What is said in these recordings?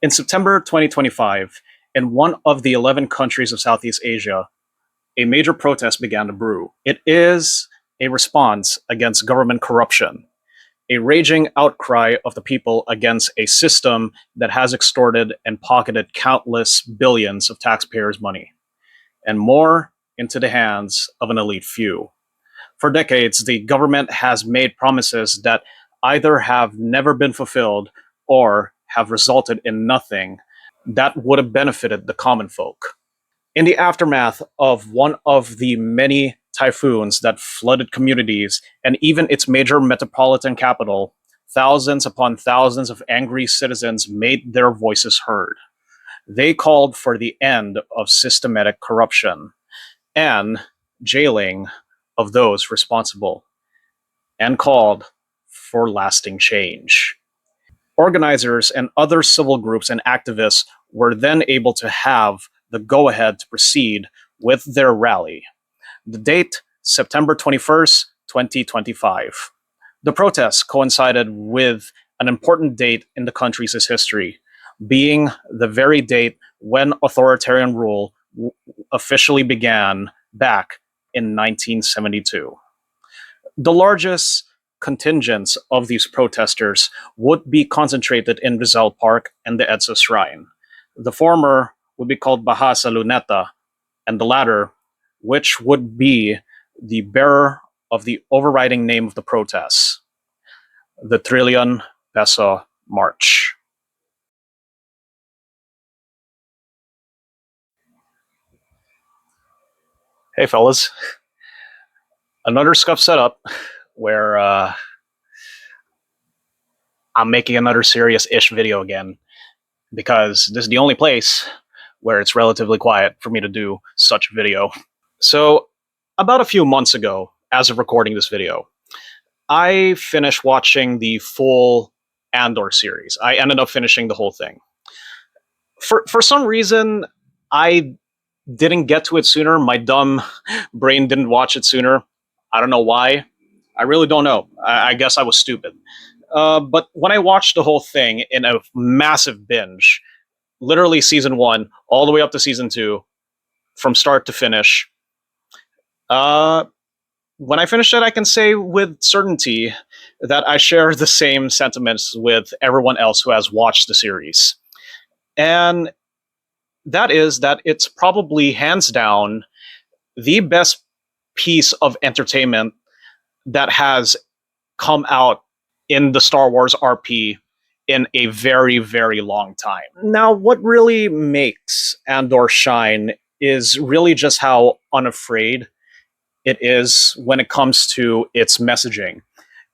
In September 2025, in one of the 11 countries of Southeast Asia, a major protest began to brew. It is a response against government corruption, a raging outcry of the people against a system that has extorted and pocketed countless billions of taxpayers' money, and more into the hands of an elite few. For decades, the government has made promises that either have never been fulfilled or have resulted in nothing that would have benefited the common folk. In the aftermath of one of the many typhoons that flooded communities and even its major metropolitan capital, thousands upon thousands of angry citizens made their voices heard. They called for the end of systematic corruption and jailing of those responsible, and called for lasting change. Organizers and other civil groups and activists were then able to have the go ahead to proceed with their rally. The date, September 21st, 2025. The protests coincided with an important date in the country's history, being the very date when authoritarian rule officially began back in 1972. The largest contingents of these protesters would be concentrated in Rizal Park and the EDSA Shrine. The former would be called Bahasa Luneta, and the latter, which would be the bearer of the overriding name of the protests, the Trillion Peso March. Hey, fellas. Another scuff setup where I'm making another serious ish video again because this is the only place where it's relatively quiet for me to do such video. So, about a few months ago, as of recording this video, I finished watching the full Andor series. I ended up finishing the whole thing. For some reason, I didn't get to it sooner. My dumb brain didn't watch it sooner. I don't know why. I really don't know. I guess I was stupid. But when I watched the whole thing in a massive binge, literally season one all the way up to season two, from start to finish, uh, when I finished it, I can say with certainty that I share the same sentiments with everyone else who has watched the series. And that is that it's probably hands down the best piece of entertainment that has come out in the Star Wars RP in a very, very long time. Now, what really makes Andor shine is really just how unafraid it is when it comes to its messaging.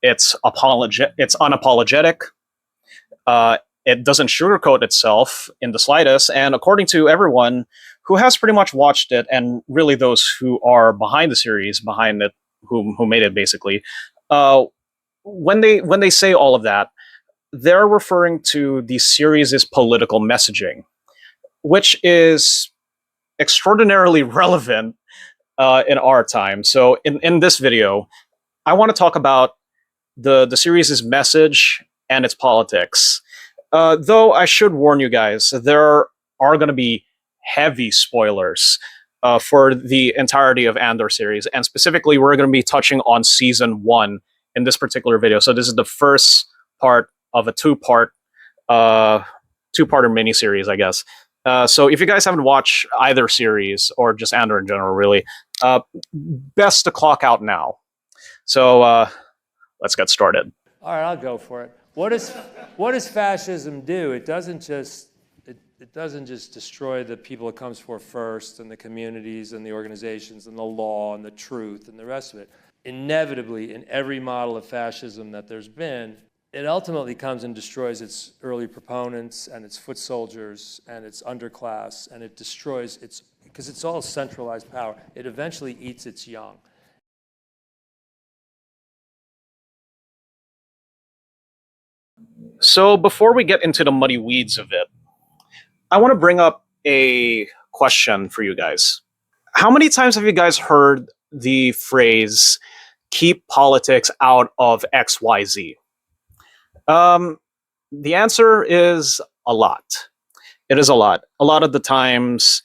It's unapologetic. Uh, it doesn't sugarcoat itself in the slightest. And according to everyone who has pretty much watched it, and really those who are behind the series, behind it, who made it basically, uh, when they say all of that, they're referring to the series' political messaging, which is extraordinarily relevant in our time. So in this video, I want to talk about the series' message and its politics. Though I should warn you guys, there are going to be heavy spoilers for the entirety of Andor series, and specifically, we're going to be touching on season one in this particular video. So this is the first part of a uh, two-parter miniseries, I guess. So if you guys haven't watched either series or just Andor in general, really, uh, best to clock out now. So let's get started. All right, I'll go for it. What does fascism do? It doesn't just destroy the people it comes for first, and the communities and the organizations and the law and the truth and the rest of it. Inevitably, in every model of fascism that there's been, it ultimately comes and destroys its early proponents and its foot soldiers and its underclass, and it destroys its, because it's all centralized power, it eventually eats its young. So before we get into the muddy weeds of it, I want to bring up a question for you guys. How many times have you guys heard the phrase "keep politics out of XYZ"? Um, the answer is a lot. It is a lot. A lot of the times,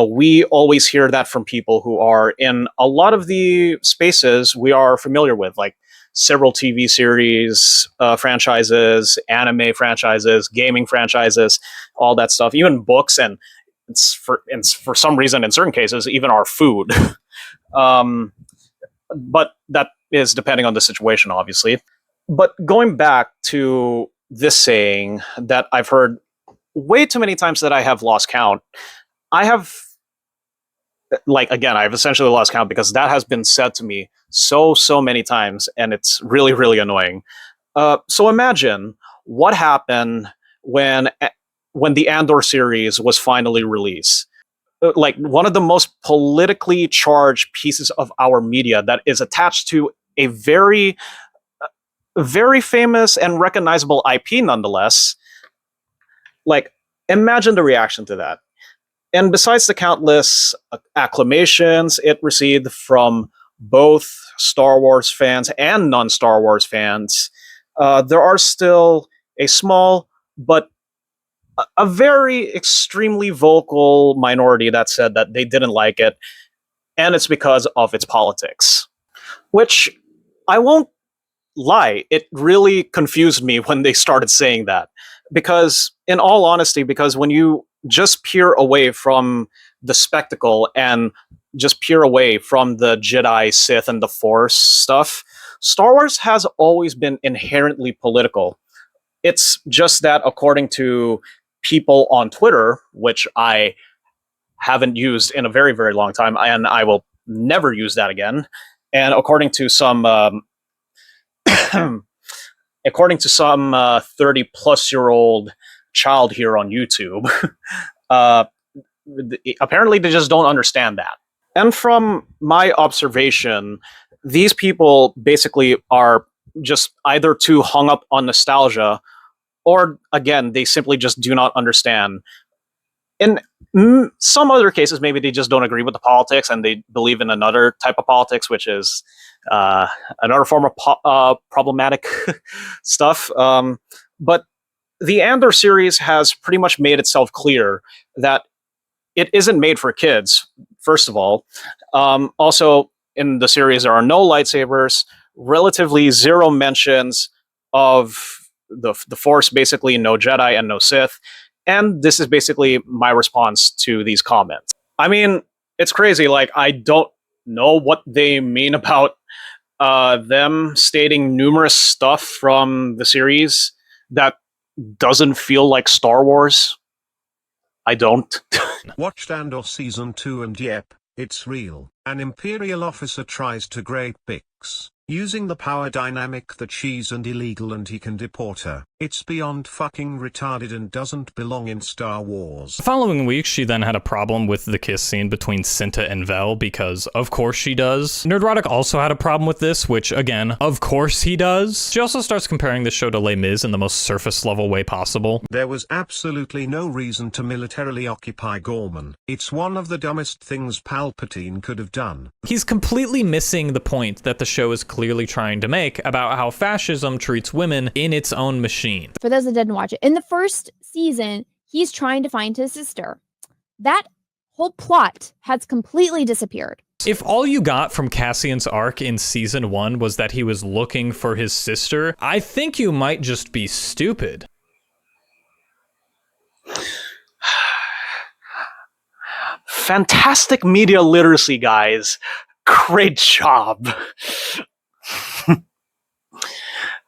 we always hear that from people who are in a lot of the spaces we are familiar with, like several TV series franchises, anime franchises, gaming franchises, all that stuff, even books, and for some reason, in certain cases, even our food. um, but that is depending on the situation, obviously. But going back to this saying that I've heard way too many times that I have lost count. I have, like, again, I've essentially lost count because that has been said to me so many times, and it's really annoying. So imagine what happened when when the Andor series was finally released. Like, one of the most politically charged pieces of our media that is attached to a very famous and recognizable IP, nonetheless. Like, imagine the reaction to that. And besides the countless acclamations it received from both Star Wars fans and non Star Wars fans, there are still a small but a very extremely vocal minority that said that they didn't like it, and it's because of its politics. Which, I won't lie, it really confused me when they started saying that. Because, in all honesty, because when you just peer away from the spectacle and just peer away from the Jedi, Sith, and the Force stuff, Star Wars has always been inherently political. It's just that, according to people on Twitter, which I haven't used in a very long time, and I will never use that again, and according to some according to some 30 plus year old child here on YouTube, uh, apparently they just don't understand that. And from my observation, these people basically are just either too hung up on nostalgia, or again, they simply just do not understand. In some other cases, maybe they just don't agree with the politics and they believe in another type of politics, which is uh, another form of problematic stuff. But the Andor series has pretty much made itself clear that it isn't made for kids, first of all. Also, in the series, there are no lightsabers, relatively zero mentions of the Force, basically no Jedi and no Sith. And this is basically my response to these comments. I mean, it's crazy. Like, I don't know what they mean about them stating numerous stuff from the series that doesn't feel like Star Wars. I don't. Watched Andor Season 2 and yep, it's real. An Imperial officer tries to grape Bix, using the power dynamic that she's and illegal and he can deport her. It's beyond fucking retarded and doesn't belong in Star Wars. The following week, she then had a problem with the kiss scene between Cinta and Vel, because of course she does. Nerdrotic also had a problem with this, which again, of course he does. She also starts comparing the show to Les Mis in the most surface level way possible. There was absolutely no reason to militarily occupy Gorman. It's one of the dumbest things Palpatine could have done. He's completely missing the point that the show is clearly trying to make about how fascism treats women in its own machine. For those that didn't watch it, in the first season, he's trying to find his sister. That whole plot has completely disappeared. If all you got from Cassian's arc in season 1 was that he was looking for his sister, I think you might just be stupid. Fantastic media literacy, guys. Great job.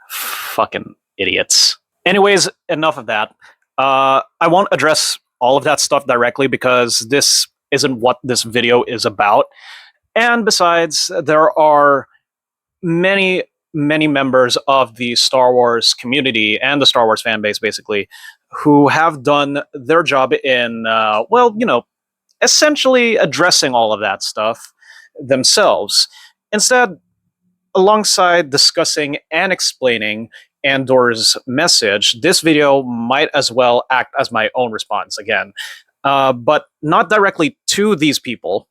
Fucking idiots. Anyways, enough of that. I won't address all of that stuff directly because this isn't what this video is about. And besides, there are many members of the Star Wars community and the Star Wars fan base, basically, who have done their job in, essentially addressing all of that stuff themselves. Instead, alongside discussing and explaining Andor's message, this video might as well act as my own response again, but not directly to these people.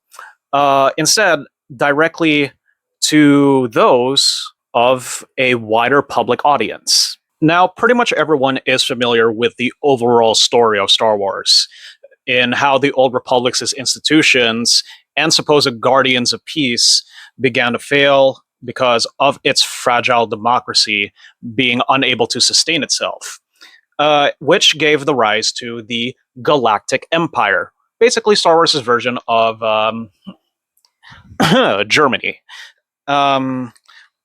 Instead, directly to those of a wider public audience. Now, pretty much everyone is familiar with the overall story of Star Wars, in how the Old Republic's institutions and supposed guardians of peace began to fail because of its fragile democracy being unable to sustain itself, which gave the rise to the Galactic Empire, basically Star Wars' version of Germany. Um,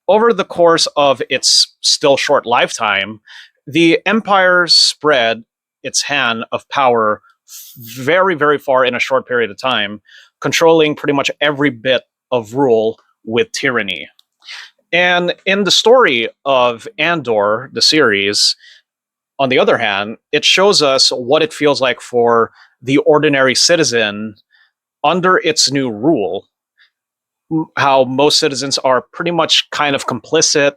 Over the course of its still short lifetime, the Empire spread its hand of power very, very far in a short period of time, controlling pretty much every bit of rule with tyranny. And in the story of Andor, the series, on the other hand, it shows us what it feels like for the ordinary citizen under its new rule, how most citizens are pretty much kind of complicit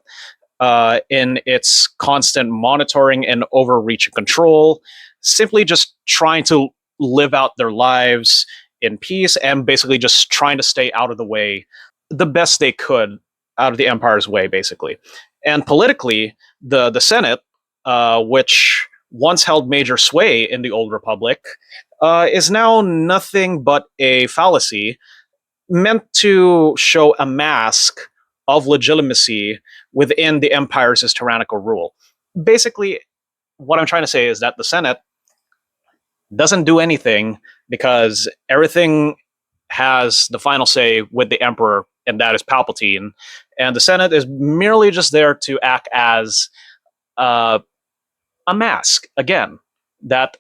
in its constant monitoring and overreach and control, simply just trying to live out their lives in peace and basically just trying to stay out of the way the best they could, out of the Empire's way, basically. And politically, the Senate, which once held major sway in the Old Republic, is now nothing but a fallacy meant to show a mask of legitimacy within the Empire's tyrannical rule. Basically, what I'm trying to say is that the Senate doesn't do anything because everything has the final say with the Emperor, and that is Palpatine. And the Senate is merely just there to act as uh, a mask, again, that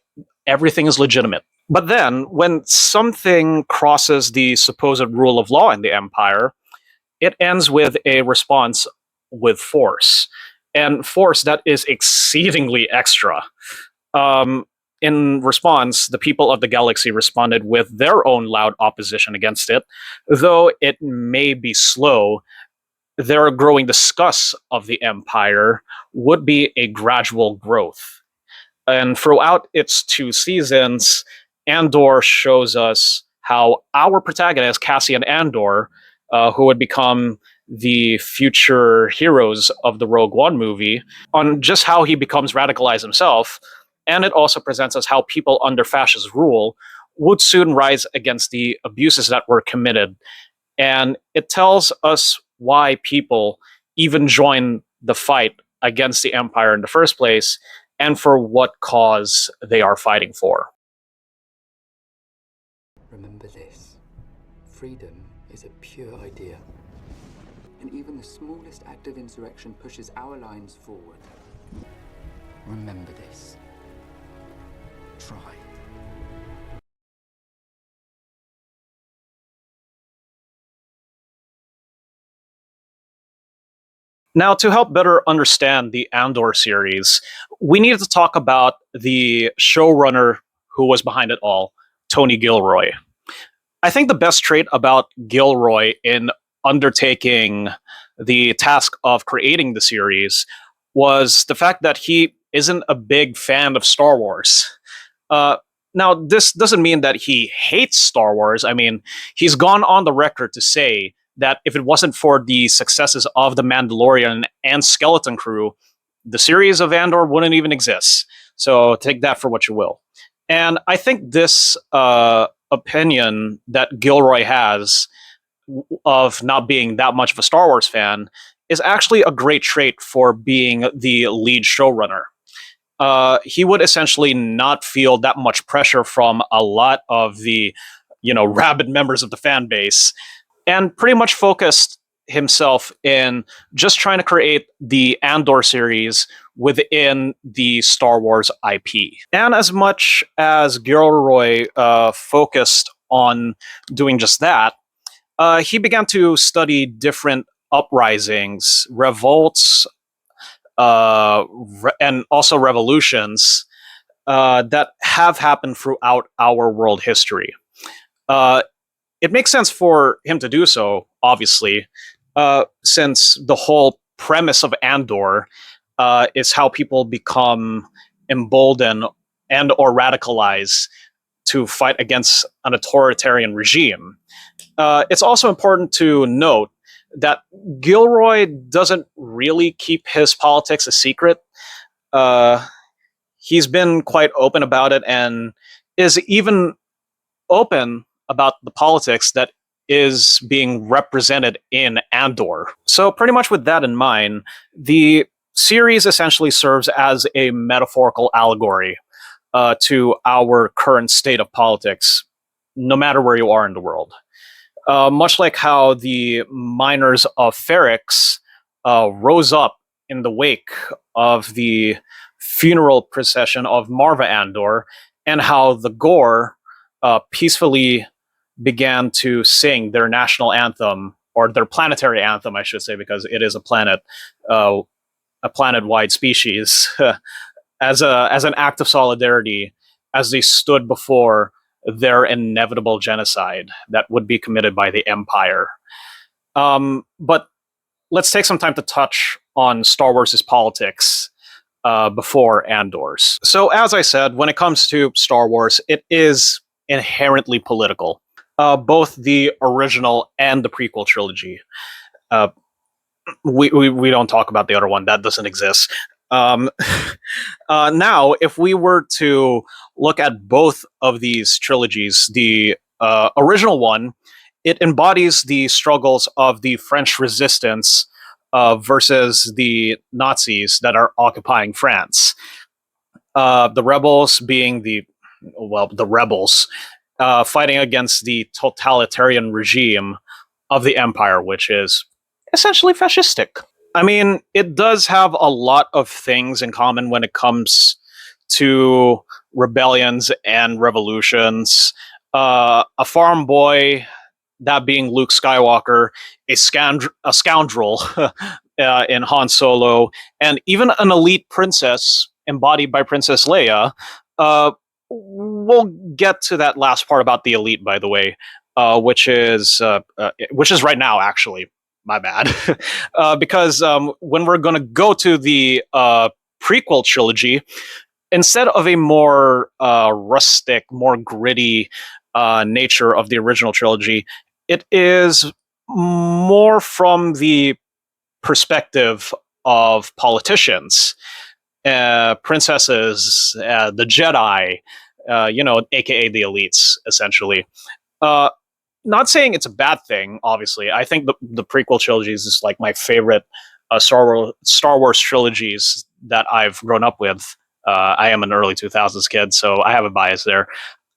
everything is legitimate. But then, when something crosses the supposed rule of law in the Empire, it ends with a response with force, and force that is exceedingly extra. Um, in response, the people of the galaxy responded with their own loud opposition against it. Though it may be slow, their growing disgust of the Empire would be a gradual growth. And throughout its two seasons, Andor shows us how our protagonist, Cassian Andor, who would become the future heroes of the Rogue One movie, on just how he becomes radicalized himself. And it also presents us how people under fascist rule would soon rise against the abuses that were committed. And it tells us why people even join the fight against the Empire in the first place, and for what cause they are fighting for. Remember this. Freedom is a pure idea. And even the smallest act of insurrection pushes our lines forward. Remember this. Try. Now, to help better understand the Andor series, we needed to talk about the showrunner who was behind it all, Tony Gilroy. I think the best trait about Gilroy in undertaking the task of creating the series was the fact that he isn't a big fan of Star Wars. Uh, Now, this doesn't mean that he hates Star Wars. I mean, he's gone on the record to say that if it wasn't for the successes of The Mandalorian and Skeleton Crew, the series of Andor wouldn't even exist. So take that for what you will. And I think this opinion that Gilroy has of not being that much of a Star Wars fan is actually a great trait for being the lead showrunner. He would essentially not feel that much pressure from a lot of the, rabid members of the fan base, and pretty much focused himself in just trying to create the Andor series within the Star Wars IP. And as much as Gilroy focused on doing just that, he began to study different uprisings, revolts, and also revolutions that have happened throughout our world history. Uh, it makes sense for him to do so, obviously, since the whole premise of Andor is how people become emboldened and or radicalized to fight against an authoritarian regime. It's also important to note that Gilroy doesn't really keep his politics a secret. Uh, he's been quite open about it and is even open about the politics that is being represented in Andor. So, pretty much with that in mind, the series essentially serves as a metaphorical allegory to our current state of politics, no matter where you are in the world. Much like how the miners of Ferrix rose up in the wake of the funeral procession of Marva Andor, and how the Gore peacefully began to sing their national anthem, or their planetary anthem, I should say, because it is a planet-wide species, as an act of solidarity, as they stood before their inevitable genocide that would be committed by the Empire. But let's take some time to touch on Star Wars' politics before Andor's. So, as I said, when it comes to Star Wars, it is inherently political. Both the original and the prequel trilogy. Uh, we don't talk about the other one; that doesn't exist. Um, now, if we were to look at both of these trilogies, the original one, it embodies the struggles of the French resistance versus the Nazis that are occupying France. The rebels being the rebels fighting against the totalitarian regime of the Empire, which is essentially fascistic. I mean, it does have a lot of things in common when it comes to rebellions and revolutions. A farm boy, that being Luke Skywalker, a scoundrel in Han Solo, and even an elite princess embodied by Princess Leia. We'll get to that last part about the elite, by the way, which is right now, actually. My bad, because when we're going to go to the prequel trilogy, instead of a more rustic, more gritty nature of the original trilogy, it is more from the perspective of politicians, princesses, the Jedi, aka the elites, essentially. Uh, Not saying it's a bad thing. Obviously, I think the prequel trilogies is like my favorite Star Wars trilogies that I've grown up with. I am an early 2000s kid, so I have a bias there.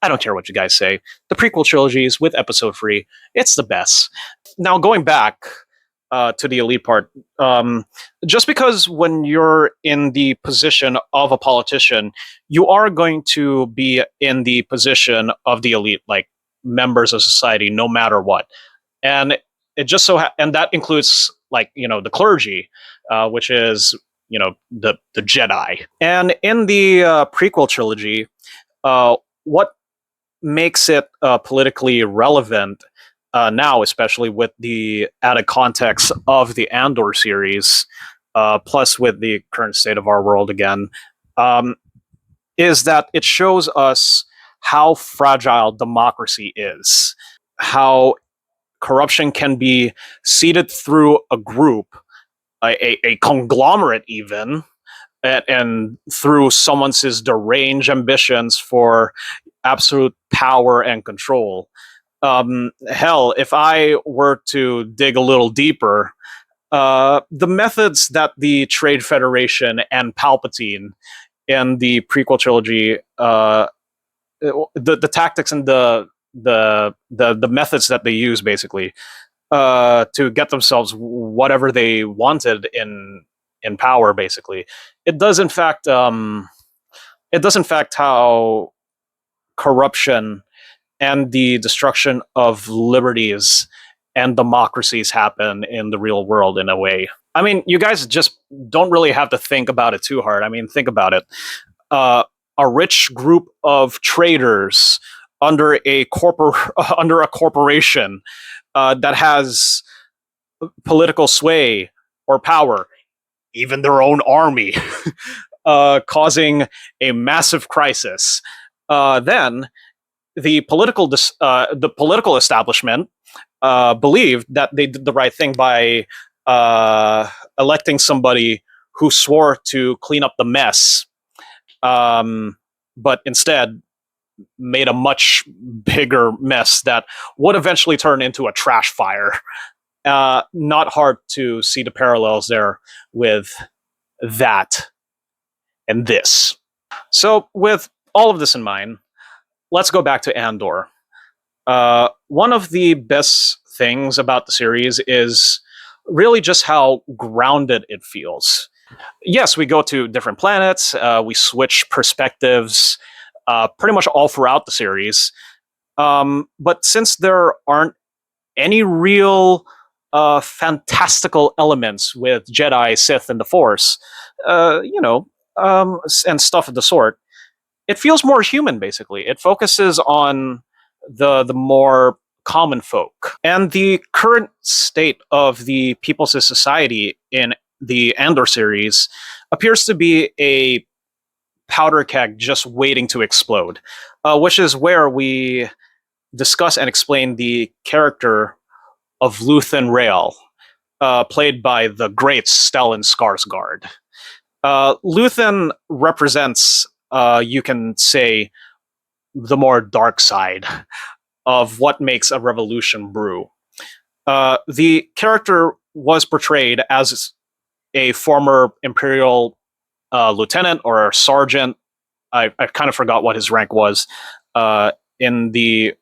I don't care what you guys say. The prequel trilogies with Episode 3, it's the best. Now, going back to the elite part, just because when you're in the position of a politician, you are going to be in the position of the elite, like members of society, no matter what. And it just and that includes, like, the clergy, which is the Jedi. And in the prequel trilogy, what makes it politically relevant now, especially with the added context of the Andor series, plus with the current state of our world again, is that it shows us how fragile democracy is, how corruption can be seeded through a group, a conglomerate even, and through someone's deranged ambitions for absolute power and control. Hell, if I were to dig a little deeper, the methods that the Trade Federation and Palpatine in the prequel trilogy, the tactics and the methods that they use, basically, to get themselves whatever they wanted in power, basically, it does in fact how corruption and the destruction of liberties and democracies happen in the real world, in a way. I mean, you guys just don't really have to think about it too hard. I mean, think about it. Uh, a rich group of traders under under a corporation that has political sway or power, even their own army, causing a massive crisis. Then the political establishment believed that they did the right thing by electing somebody who swore to clean up the mess, but instead made a much bigger mess that would eventually turn into a trash fire. Not hard to see the parallels there with that and this. So, with all of this in mind, let's go back to Andor. One of the best things about the series is really just how grounded it feels. Yes, we go to different planets, we switch perspectives pretty much all throughout the series. But since there aren't any real fantastical elements with Jedi, Sith, and the Force, and stuff of the sort, it feels more human. Basically, it focuses on the more common folk and the current state of the People's Society in the Andor series appears to be a powder keg just waiting to explode, which is where we discuss and explain the character of Luthen Rael, played by the great Stellan Skarsgård. Luthen represents, you can say, the more dark side of what makes a revolution brew. The character was portrayed as a former Imperial lieutenant or sergeant. I kind of forgot what his rank was in the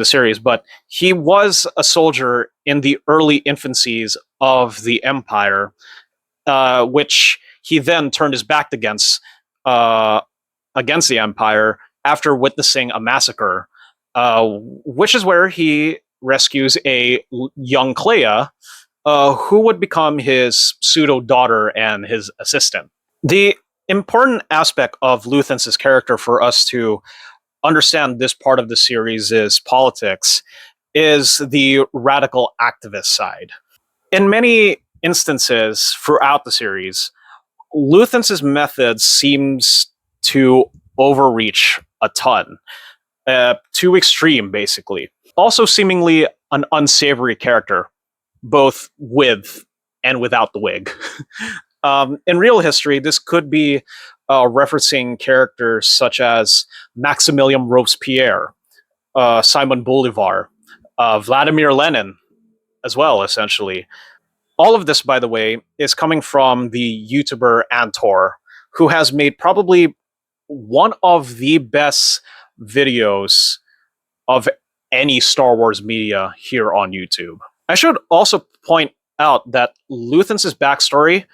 series, but he was a soldier in the early infancies of the Empire, which he then turned his back against the Empire after witnessing a massacre, which is where he rescues a young Clea, who would become his pseudo daughter and his assistant. The important aspect of Luthen's character for us to understand this part of the series is politics, is the radical activist side. In many instances throughout the series, Luthen's method seems to overreach a ton, too extreme, basically. Also, seemingly an unsavory character, both with and without the wig. In real history, this could be referencing characters such as Maximilian Robespierre, Simon Bolivar, Vladimir Lenin, as well, essentially. All of this, by the way, is coming from the YouTuber Andor, who has made probably one of the best videos of any Star Wars media here on YouTube. I should also point out that Luthen's backstory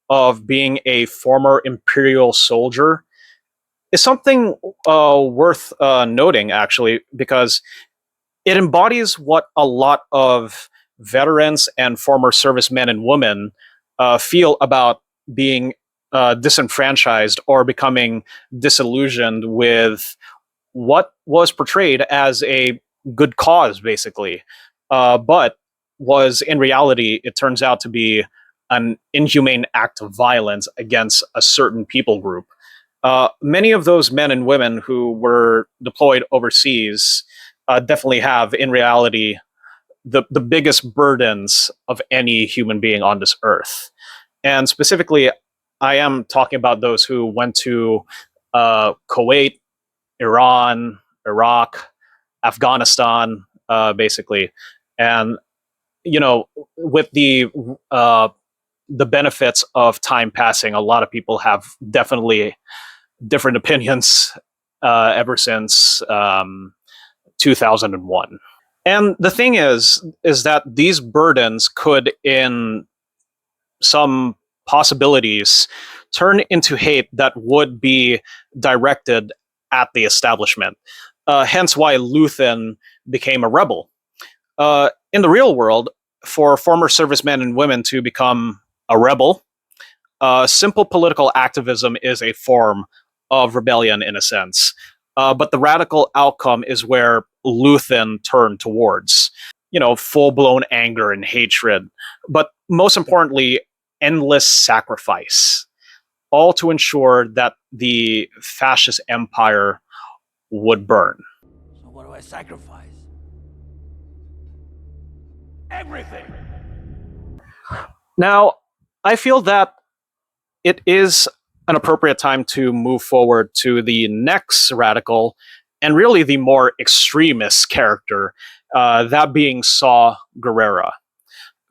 of being a former Imperial soldier is something worth noting, actually, because it embodies what a lot of veterans and former servicemen and women feel about being disenfranchised or becoming disillusioned with what was portrayed as a good cause, basically, but was in reality, it turns out to be an inhumane act of violence against a certain people group. Many of those men and women who were deployed overseas definitely have, in reality, the biggest burdens of any human being on this earth. And specifically, I am talking about those who went to Kuwait, Iran, Iraq, Afghanistan, basically. And, with the benefits of time passing, a lot of people have definitely different opinions ever since 2001. And the thing is that these burdens could, in some possibilities, turn into hate that would be directed at the establishment. Hence why Luthen became a rebel. In the real world, for former servicemen and women to become a rebel, simple political activism is a form of rebellion in a sense. But the radical outcome is where Luthen turned towards, full-blown anger and hatred. But most importantly, endless sacrifice, all to ensure that the fascist empire would burn. So what do I sacrifice? Everything! Now, I feel that it is an appropriate time to move forward to the next radical and really the more extremist character, that being Saw Gerrera,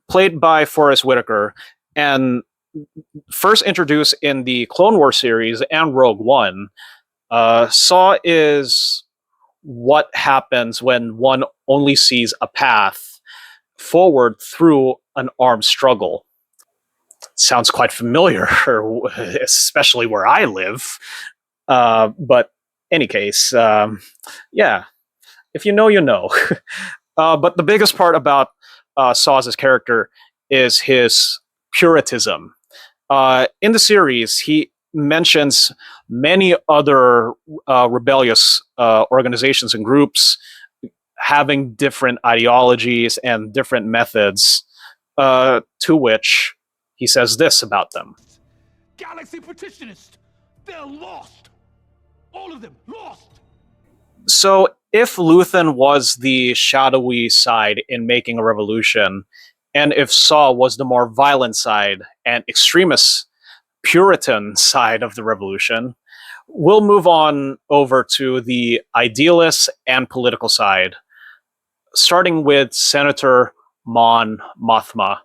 played by Forrest Whitaker, and first introduced in the Clone Wars series and Rogue One. Saw is what happens when one only sees a path forward through an armed struggle. Sounds quite familiar, especially where I live. But any case, yeah, if you know, you know. But the biggest part about Saw's character is his puritanism. In the series, he mentions many other rebellious organizations and groups having different ideologies and different methods, to which he says this about them. Galaxy Petitionists! They're lost! All of them lost! So, if Luthen was the shadowy side in making a revolution, and if Saw was the more violent side and extremist Puritan side of the revolution, we'll move on over to the idealist and political side, starting with Senator Mon Mothma,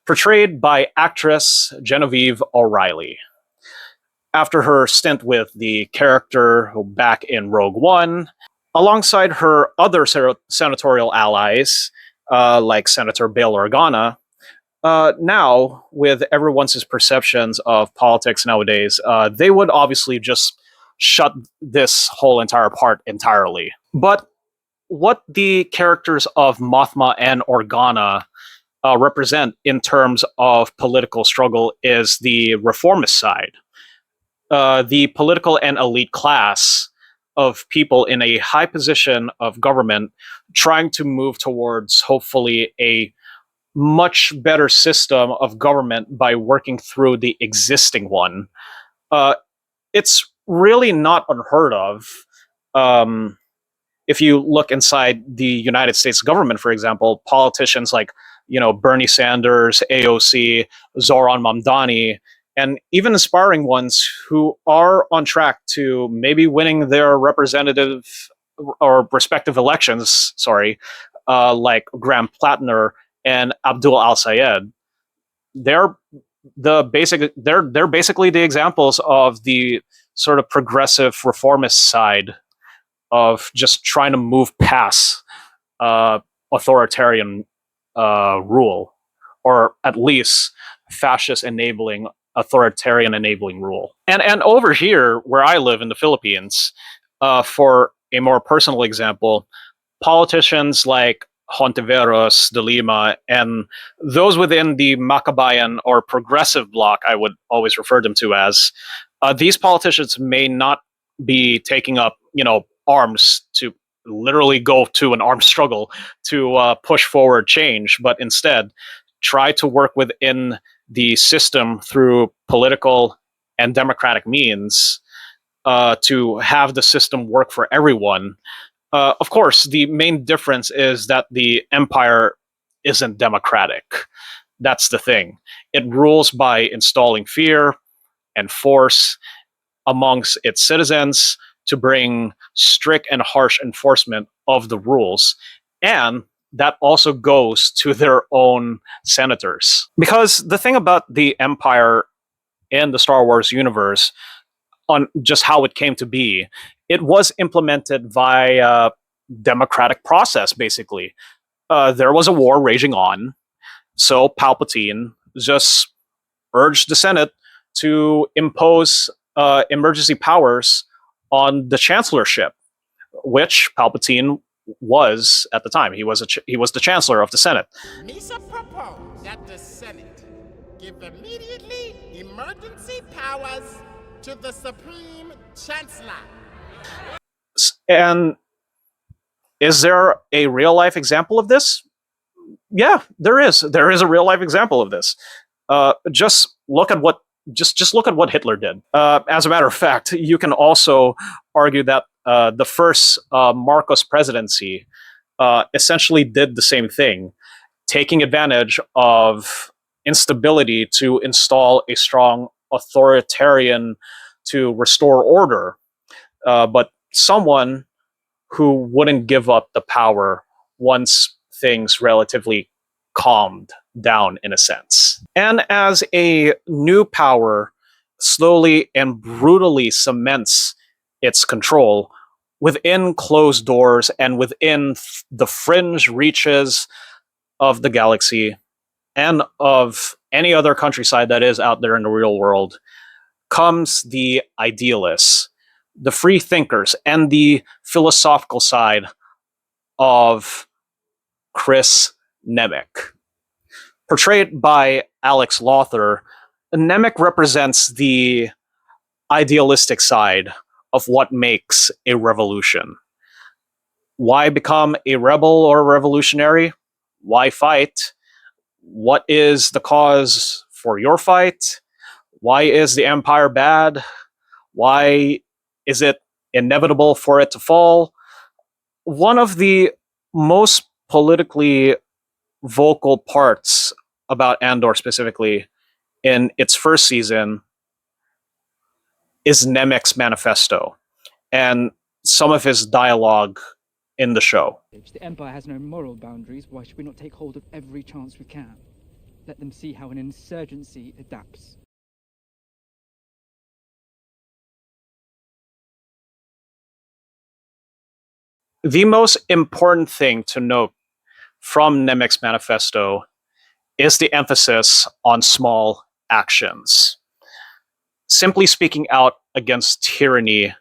portrayed by actress Genevieve O'Reilly. After her stint with the character back in Rogue One, alongside her other senatorial allies, like Senator Bail Organa, now, with everyone's perceptions of politics nowadays, they would obviously just shut this whole entire part entirely. But what the characters of Mothma and Organa represent in terms of political struggle is the reformist side, the political and elite class of people in a high position of government trying to move towards hopefully a much better system of government by working through the existing one. Uh, it's really not unheard of. Um, if you look inside the United States government, for example, politicians like Bernie Sanders, AOC, Zoran Mamdani, and even aspiring ones who are on track to maybe winning their representative or respective elections. Sorry, like Graham Plattner and Abdul Al Sayed. They're they're basically the examples of the sort of progressive reformist side of just trying to move past authoritarian rule, or at least fascist enabling, authoritarian enabling rule. And over here, where I live in the Philippines, for a more personal example, politicians like Hontiveros, De Lima, and those within the Makabayan or progressive bloc, I would always refer them to as, these politicians may not be taking up, arms to literally go to an armed struggle to push forward change, but instead try to work within the system through political and democratic means, to have the system work for everyone. Of course, the main difference is that the empire isn't democratic. That's the thing. It rules by installing fear and force amongst its citizens to bring strict and harsh enforcement of the rules. And that also goes to their own senators. Because the thing about the empire in the Star Wars universe, on just how it came to be, it was implemented via democratic process, basically. There was a war raging on, so Palpatine just urged the Senate to impose emergency powers on the chancellorship, which Palpatine was at the time. He was the chancellor of the Senate. Misa proposed that the Senate give immediately emergency powers to the Supreme Chancellor. And is there a real life example of this? Yeah, there is. There is a real life example of this. Just look at what Hitler did. As a matter of fact, you can also argue that the first Marcos presidency essentially did the same thing, taking advantage of instability to install a strong authoritarian to restore order, but someone who wouldn't give up the power once things relatively calmed down, in a sense. And as a new power slowly and brutally cements its control within closed doors and within the fringe reaches of the galaxy and of any other countryside that is out there in the real world, comes the idealists, the free thinkers, and the philosophical side of Chris Nemec. Portrayed by Alex Lothar, Nemec represents the idealistic side of what makes a revolution. Why become a rebel or a revolutionary? Why fight? What is the cause for your fight? Why is the empire bad? Why is it inevitable for it to fall? One of the most politically vocal parts about Andor specifically in its first season is Nemec's manifesto and some of his dialogue in the show. The Empire has no moral boundaries. Why should we not take hold of every chance we can? Let them see how an insurgency adapts. The most important thing to note from Nemec's manifesto is the emphasis on small actions. Simply speaking out against tyranny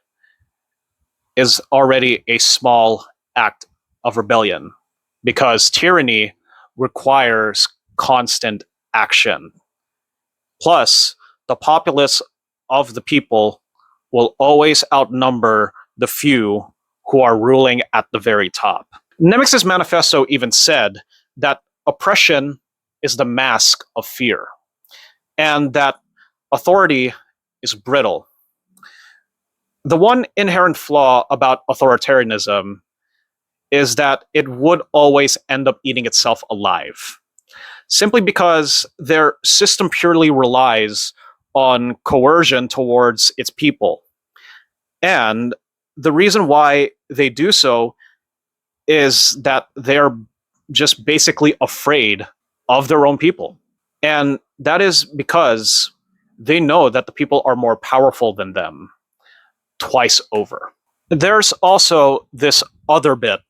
is already a small act of rebellion, because tyranny requires constant action. Plus, the populace of the people will always outnumber the few who are ruling at the very top. Nemec's manifesto even said that oppression is the mask of fear, and that authority is brittle. The one inherent flaw about authoritarianism is that it would always end up eating itself alive, simply because their system purely relies on coercion towards its people. And the reason why they do so is that they're just basically afraid of their own people. And that is because they know that the people are more powerful than them twice over. There's also this other bit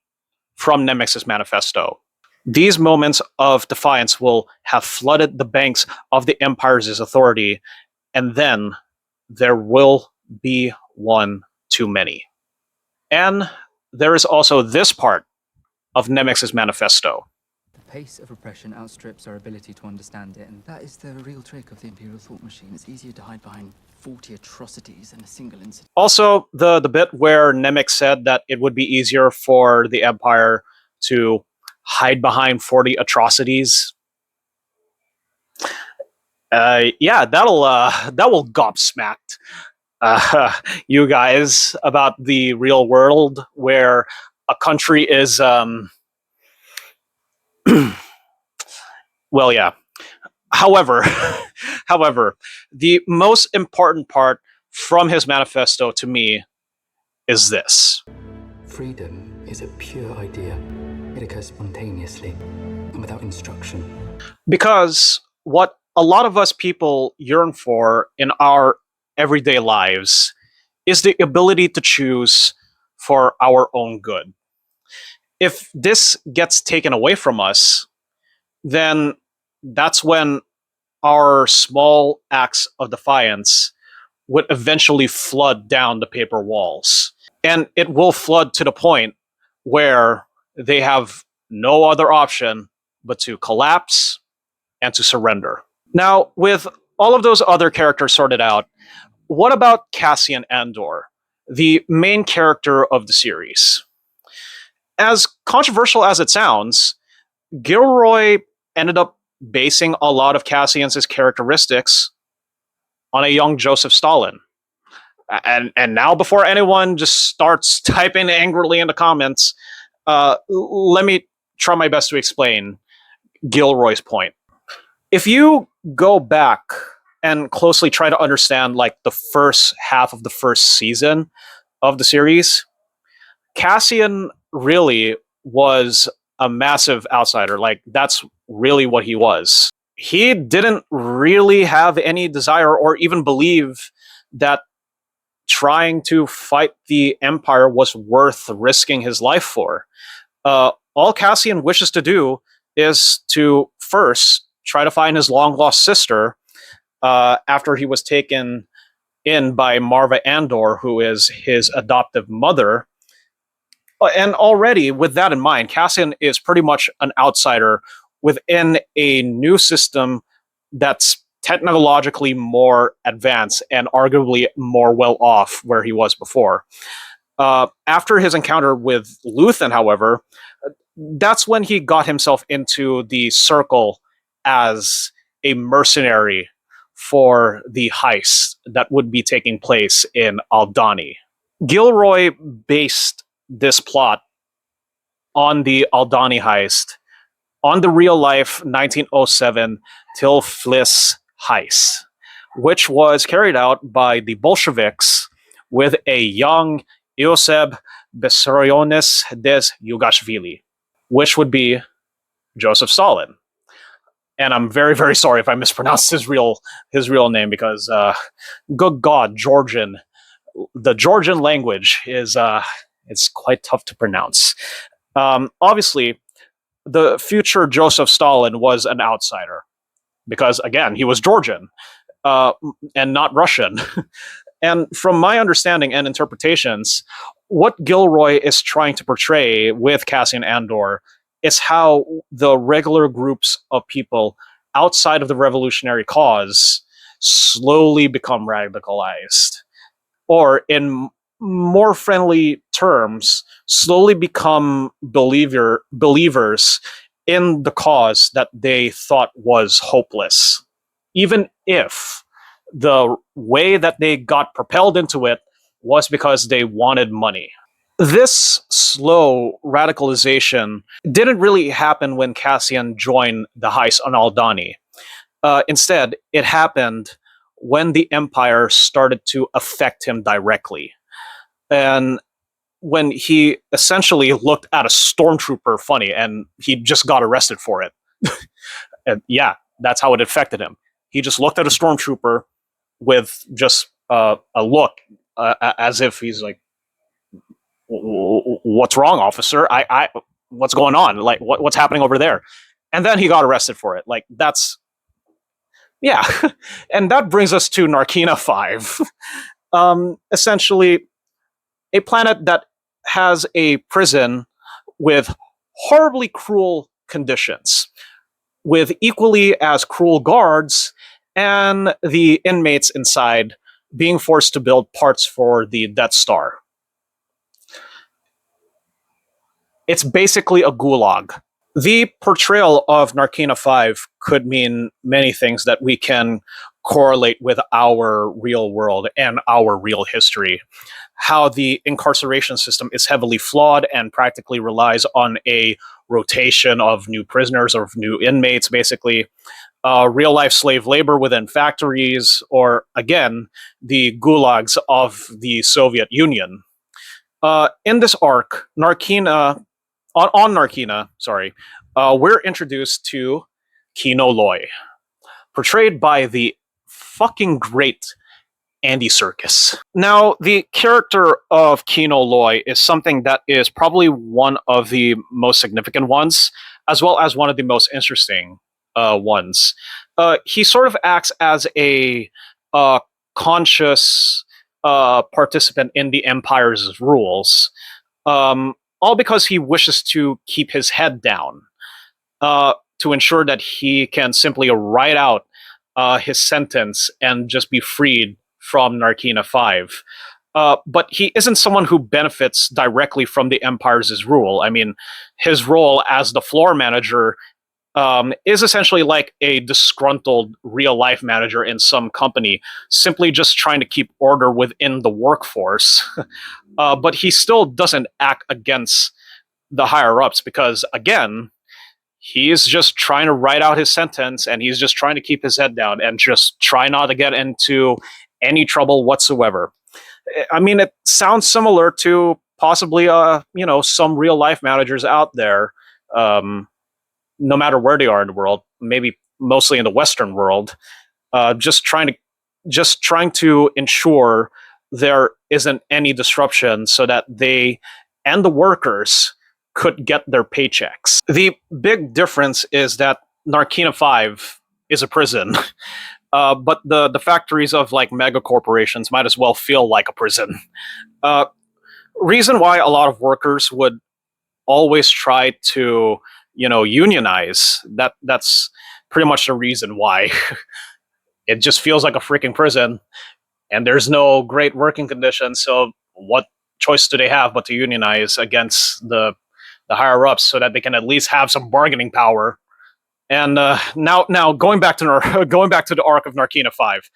from Nemec's manifesto. These moments of defiance will have flooded the banks of the Empire's authority, and then there will be one too many. And there is also this part of Nemec's manifesto. The pace of repression outstrips our ability to understand it, and that is the real trick of the Imperial thought machine. It's easier to hide behind 40 atrocities than a single incident. Also, the bit where Nemec said that it would be easier for the Empire to hide behind 40 atrocities. Yeah, that will gobsmacked you guys about the real world, where a country is well, yeah. However, the most important part from his manifesto to me is this. Freedom is a pure idea. It occurs spontaneously and without instruction. Because what a lot of us people yearn for in our everyday lives is the ability to choose for our own good. If this gets taken away from us, then that's when our small acts of defiance would eventually flood down the paper walls. And it will flood to the point where they have no other option but to collapse and to surrender. Now, with all of those other characters sorted out, what about Cassian Andor, the main character of the series? As controversial as it sounds, Gilroy ended up basing a lot of Cassian's characteristics on a young Joseph Stalin. And now, before anyone just starts typing angrily in the comments, let me try my best to explain Gilroy's point. If you go back and closely try to understand like the first half of the first season of the series, Cassian really was a massive outsider. Like, that's really what he was. He didn't really have any desire or even believe that trying to fight the Empire was worth risking his life for. All Cassian wishes to do is to first try to find his long lost sister after he was taken in by Marva Andor, who is his adoptive mother. And already, with that in mind, Cassian is pretty much an outsider within a new system that's technologically more advanced and arguably more well off where he was before. After his encounter with Luthen, however, that's when he got himself into the circle as a mercenary for the heist that would be taking place in Aldhani. Gilroy based this plot on the Aldhani heist on the real life 1907 Tiflis heist, which was carried out by the Bolsheviks with a young Ioseb Vissarionis des Yugashvili, which would be Joseph Stalin. And I'm very, very sorry if I mispronounced his real name, because good God, the Georgian language is it's quite tough to pronounce. Obviously, the future Joseph Stalin was an outsider because, again, he was Georgian and not Russian. And from my understanding and interpretations, what Gilroy is trying to portray with Cassian Andor is how the regular groups of people outside of the revolutionary cause slowly become radicalized, or in more friendly terms, slowly become believers in the cause that they thought was hopeless, even if the way that they got propelled into it was because they wanted money. This slow radicalization didn't really happen when Cassian joined the heist on Aldhani. Instead, it happened when the Empire started to affect him directly. And when he essentially looked at a stormtrooper funny and he just got arrested for it. And yeah, that's how it affected him. He just looked at a stormtrooper with just a look as if he's like, "What's wrong, officer? What's going on? Like, what's happening over there?" And then he got arrested for it. Like, that's, yeah. And that brings us to Narkina 5. Essentially, a planet that has a prison with horribly cruel conditions, with equally as cruel guards, and the inmates inside being forced to build parts for the Death Star. It's basically a gulag. The portrayal of Narkina 5 could mean many things that we can correlate with our real world and our real history. How the incarceration system is heavily flawed and practically relies on a rotation of new prisoners or new inmates, basically. Real life slave labor within factories, or again, the gulags of the Soviet Union. In this arc, Narkina, on Narkina, sorry, we're introduced to Kino Loy, portrayed by the fucking great Andy Serkis. Now, the character of Kino Loy is something that is probably one of the most significant ones, as well as one of the most interesting ones. He sort of acts as a conscious participant in the Empire's rules, all because he wishes to keep his head down, to ensure that he can simply write out his sentence and just be freed from Narkina 5. But he isn't someone who benefits directly from the Empire's rule. I mean, his role as the floor manager is essentially like a disgruntled real-life manager in some company, simply just trying to keep order within the workforce. But he still doesn't act against the higher-ups because, again, He's just trying to write out his sentence, and he's just trying to keep his head down and just try not to get into any trouble whatsoever. I mean, it sounds similar to possibly, some real life managers out there, um, no matter where they are in the world, maybe mostly in the Western world, just trying to ensure there isn't any disruption so that they and the workers could get their paychecks. The big difference is that Narkina 5 is a prison. But the factories of like mega corporations might as well feel like a prison. Uh, Reason why a lot of workers would always try to unionize, that's pretty much the reason why. It just feels like a freaking prison, and there's no great working conditions. So what choice do they have but to unionize against the higher ups so that they can at least have some bargaining power? And now going back to going back to the arc of Narkina 5,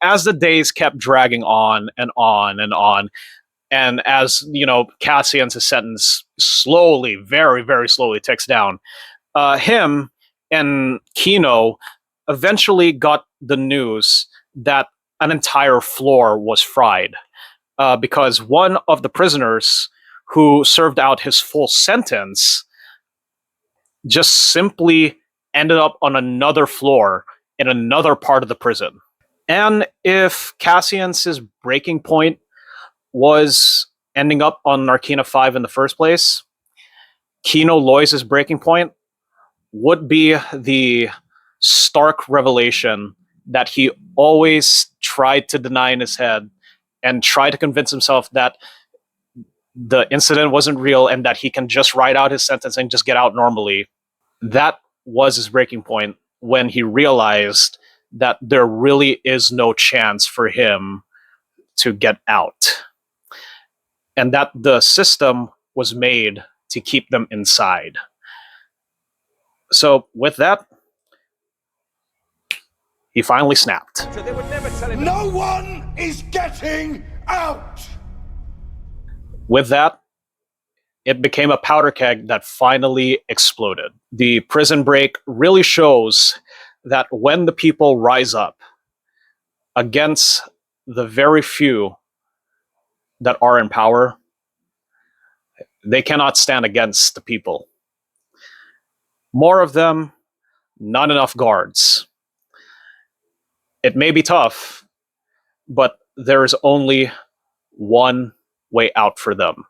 as the days kept dragging on and on and on, and as Cassian's sentence slowly, very very slowly ticks down, him and Kino eventually got the news that an entire floor was fried, because one of the prisoners who served out his full sentence just simply ended up on another floor in another part of the prison. And if Cassian's breaking point was ending up on Narkina 5 in the first place, Kino Loy's breaking point would be the stark revelation that he always tried to deny in his head and try to convince himself that the incident wasn't real and that he can just write out his sentence and just get out normally. That was his breaking point, when he realized that there really is no chance for him to get out, and that the system was made to keep them inside. So with that, he finally snapped. No one is getting out! With that, it became a powder keg that finally exploded. The prison break really shows that when the people rise up against the very few that are in power, they cannot stand against the people. More of them, not enough guards. It may be tough, but there is only one way out for them.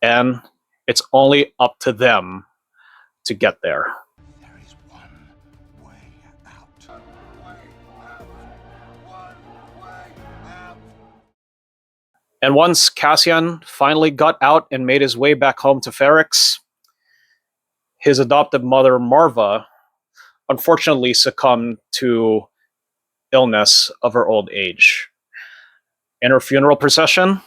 And it's only up to them to get there. There is one way out. And once Cassian finally got out and made his way back home to Ferrix, his adoptive mother, Marva, unfortunately succumbed to illness of her old age. In her funeral procession,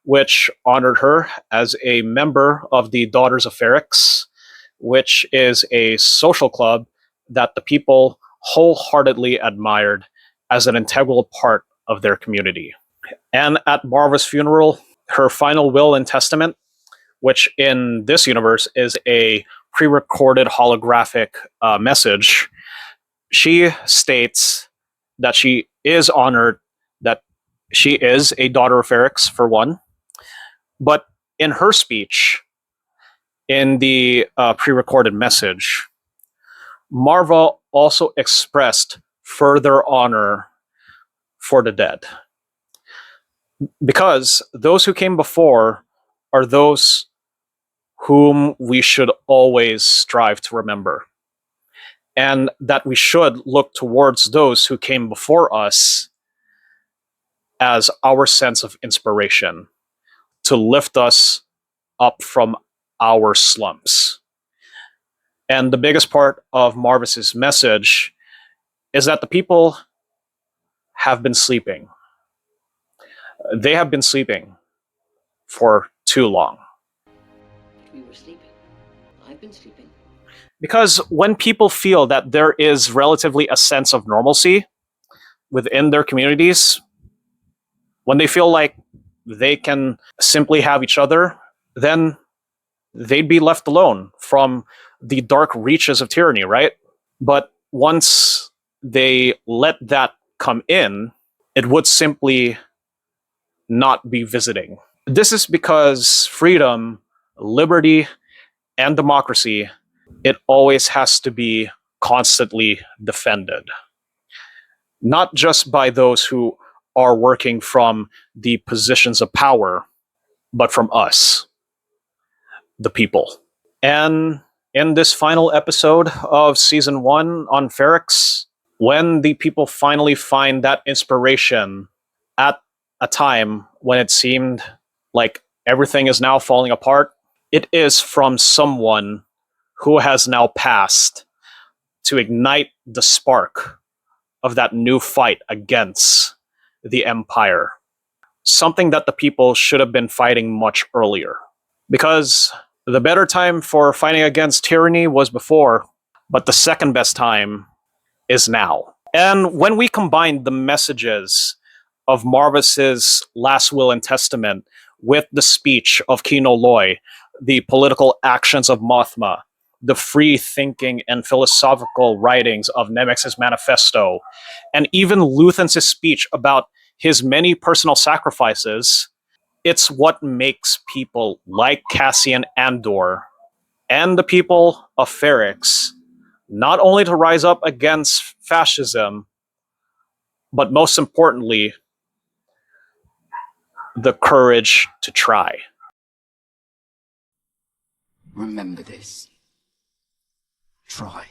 which honored her as a member of the Daughters of Ferrix, which is a social club that the people wholeheartedly admired as an integral part of their community. And at Marva's funeral, her final will and testament, which in this universe is a pre-recorded holographic message, she states that she is honored that she is a daughter of Ferrix, for one. But in her speech, in the pre-recorded message, Marva also expressed further honor for the dead, because those who came before are those whom we should always strive to remember, and that we should look towards those who came before us as our sense of inspiration to lift us up from our slumps. And the biggest part of Marvis's message is that the people have been sleeping. They have been sleeping for too long. We were sleeping. I've been sleeping. Because when people feel that there is relatively a sense of normalcy within their communities, when they feel like they can simply have each other, then they'd be left alone from the dark reaches of tyranny, right? But once they let that come in, it would simply not be visiting. This is because freedom, liberty, and democracy, it always has to be constantly defended. Not just by those who are working from the positions of power, but from us, the people. And in this final episode of season 1 on Ferrex, when the people finally find that inspiration at a time when it seemed like everything is now falling apart, it is from someone who has now passed to ignite the spark of that new fight against the Empire. Something that the people should have been fighting much earlier. Because the better time for fighting against tyranny was before, but the second best time is now. And when we combine the messages of Marvis's last will and testament with the speech of Kino Loy, the political actions of Mothma, the free thinking and philosophical writings of Nemex's manifesto, and even Luthen's speech about his many personal sacrifices, it's what makes people like Cassian Andor and the people of Ferrex not only to rise up against fascism, but most importantly, the courage to try. Remember this. Try.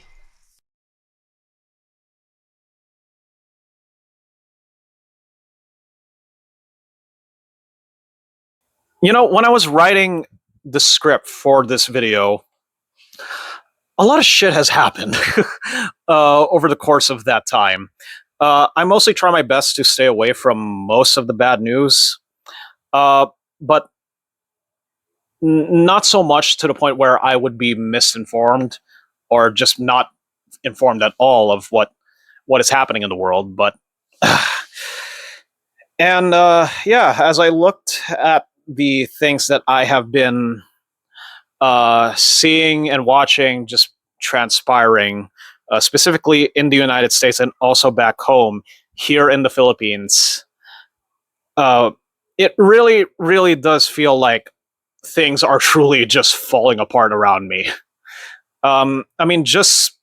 You know, when I was writing the script for this video, a lot of shit has happened over the course of that time. I mostly try my best to stay away from most of the bad news, but not so much to the point where I would be misinformed or just not informed at all of what is happening in the world. But and yeah, as I looked at the things that I have been seeing and watching just transpiring, specifically in the United States and also back home here in the Philippines, it really, really does feel like things are truly just falling apart around me. I mean, just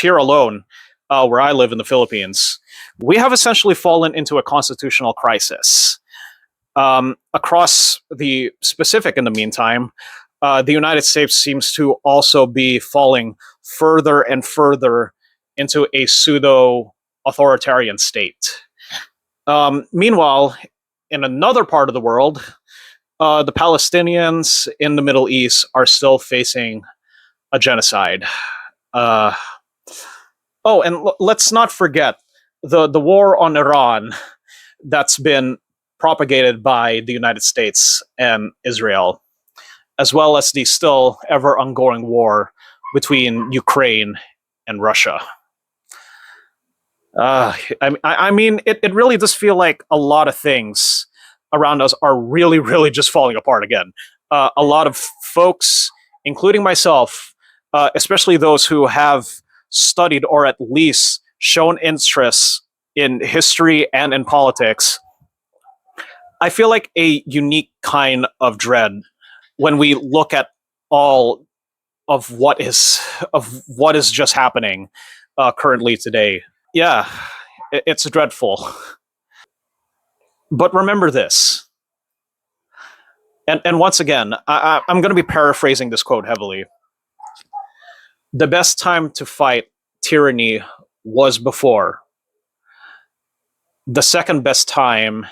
here alone, where I live in the Philippines, we have essentially fallen into a constitutional crisis. Across the Pacific, in the meantime, the United States seems to also be falling further and further into a pseudo-authoritarian state. Meanwhile, in another part of the world, the Palestinians in the Middle East are still facing a genocide. Oh, and let's not forget the war on Iran that's been propagated by the United States and Israel, as well as the still ever ongoing war between Ukraine and Russia. I mean, it really does feel like a lot of things around us are really, really just falling apart again. A lot of folks, including myself, especially those who have studied or at least shown interest in history and in politics, I feel like a unique kind of dread when we look at all of what is just happening currently today. Yeah, it's dreadful. But remember this, and once again, I'm going to be paraphrasing this quote heavily. The best time to fight tyranny was before. The second best time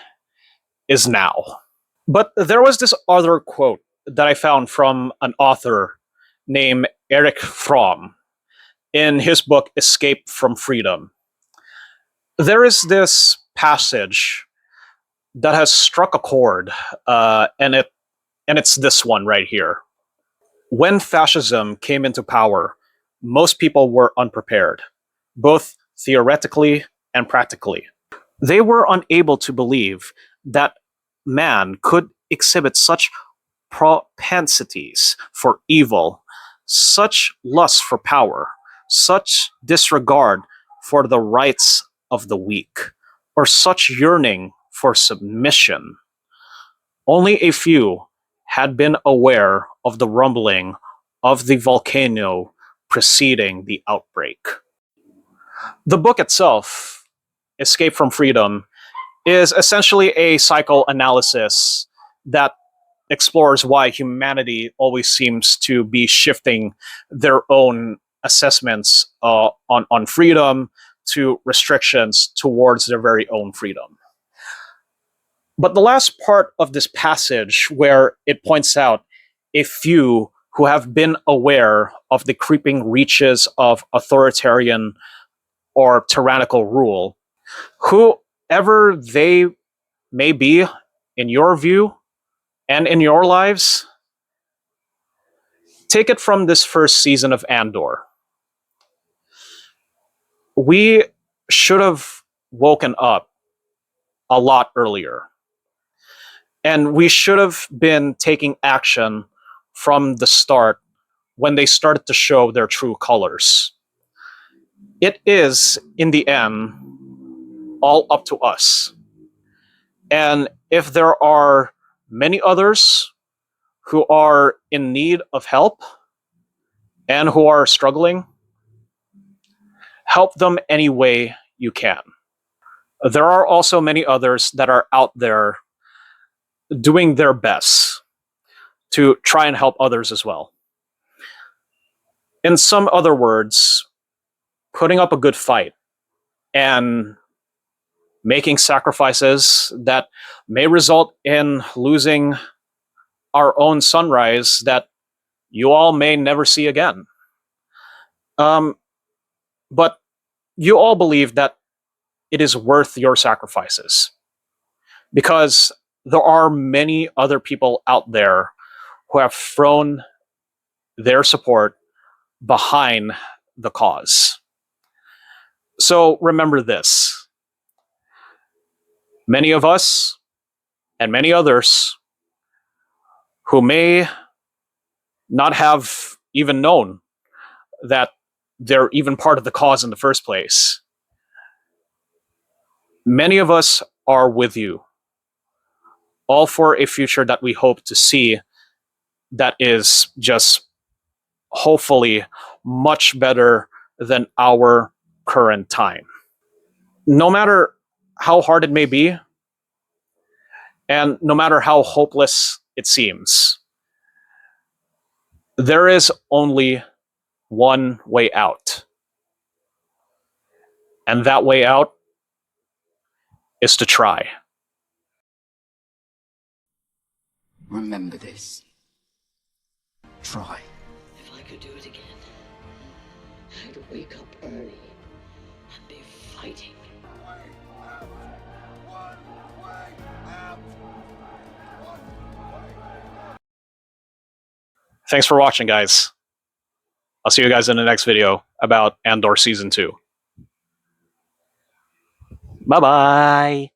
is now. But there was this other quote that I found from an author named Eric Fromm in his book Escape from Freedom. There is this passage that has struck a chord, and it's this one right here. When fascism came into power, most people were unprepared, both theoretically and practically. They were unable to believe that man could exhibit such propensities for evil, such lust for power, such disregard for the rights of the weak, or such yearning for submission. Only a few had been aware of the rumbling of the volcano preceding the outbreak. The book itself, Escape from Freedom, is essentially a psychoanalysis that explores why humanity always seems to be shifting their own assessments on freedom to restrictions towards their very own freedom. But the last part of this passage, where it points out a few who have been aware of the creeping reaches of authoritarian or tyrannical rule, whoever they may be in your view and in your lives, take it from this first season of Andor. We should have woken up a lot earlier. And we should have been taking action from the start when they started to show their true colors. It is, in the end, all up to us. And if there are many others who are in need of help and who are struggling, help them any way you can. There are also many others that are out there doing their best to try and help others as well. In some other words, putting up a good fight and making sacrifices that may result in losing our own sunrise that you all may never see again. But you all believe that it is worth your sacrifices because there are many other people out there who have thrown their support behind the cause. So remember this. Many of us and many others who may not have even known that they're even part of the cause in the first place, many of us are with you, all for a future that we hope to see that is just hopefully much better than our current time. No matter how hard it may be, and no matter how hopeless it seems, there is only one way out. And that way out is to try. Remember this. Try. If I could do it again, I'd wake up early and be fighting. Thanks for watching, guys. I'll see you guys in the next video about Andor Season 2. Bye-bye.